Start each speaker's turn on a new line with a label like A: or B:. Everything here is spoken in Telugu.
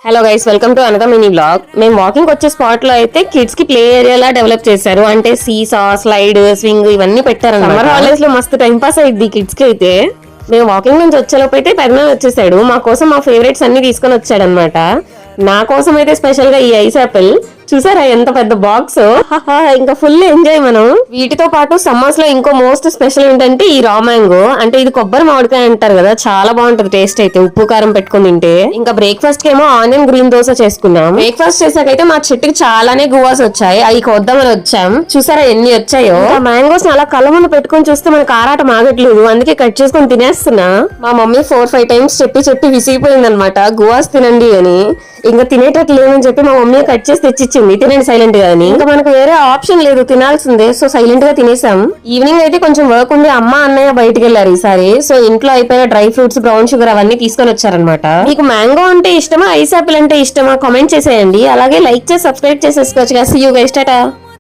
A: Hello guys, welcome to another mini blog. మేము వాకింగ్ వచ్చే స్పాట్ లో అయితే కిడ్స్ కి ప్లే ఏరియా లా డెవలప్ చేశారు. అంటే సీసా, స్లైడ్, స్వింగ్ ఇవన్నీ పెట్టారు. సమ్మర్ హాలిడేస్ లో మస్తు టైం పాస్ అయ్యింది కిడ్స్ కి అయితే. మేము వాకింగ్ నుంచి వచ్చేలోపు అయితే పెద్దనాన్న వచ్చేసాడు. మా కోసం మా ఫేవరెట్స్ అన్ని తీసుకొని వచ్చాడు అనమాట. నా కోసం అయితే స్పెషల్ గా ఈ ఐస్ యాపిల్ చూసారా ఎంత పెద్ద బాక్స్. ఇంకా ఫుల్ ఎంజాయ్ మనం. వీటితో పాటు సమ్మర్స్ లో ఇంకో మోస్ట్ స్పెషల్ ఏంటంటే ఈ రా మ్యాంగో. అంటే ఇది కొబ్బరి మామిడికాయ అంటారు కదా, చాలా బాగుంటది టేస్ట్ అయితే ఉప్పు కారం పెట్టుకుని తింటే. ఇంకా బ్రేక్ఫాస్ట్ కి ఏమో ఆనియన్ గ్రీన్ దోశ చేసుకున్నాం. బ్రేక్ఫాస్ట్ చేసాకైతే మా చెట్టుకి చాలానే గువాస్ వచ్చాయి. అవి కొద్దామని వచ్చాం. చూసారా ఎన్ని వచ్చాయో. మ్యాంగోస్ అలా కళ్ళ ముందు పెట్టుకుని చూస్తే మనకు ఆరాట మాగట్లేదు, అందుకే కట్ చేసుకుని తినేస్తున్నా. మా మమ్మీ 4-5 టైమ్స్ చెప్పి విసిగిపోయింది అనమాట, గువాస్ తినండి అని. ఇంకా తినేటట్లు లేవని చెప్పి మా మమ్మీ కట్ చేసి తెచ్చిచ్చింది, తినండి సైలెంట్ గా అని. ఇంకా మనకు వేరే ఆప్షన్ లేదు, తినాల్సిందే. సో సైలెంట్ గా తినేసాం. ఈవినింగ్ అయితే కొంచెం వర్క్ ఉంది, అమ్మ అన్నయ్య బయటికి వెళ్లారు ఈసారి. సో ఇంట్లో అయిపోయిన డ్రై ఫ్రూట్స్, బ్రౌన్ షుగర్ అవన్నీ తీసుకొని వచ్చారనమాట. మీకు మ్యాంగో అంటే ఇష్టమా, ఐస్ యాపిల్ అంటే ఇష్టమా కామెంట్ చేసేయండి. అలాగే లైక్ చేసి సబ్స్క్రైబ్ చేసేసుకోవచ్చు. See you guys, Tata.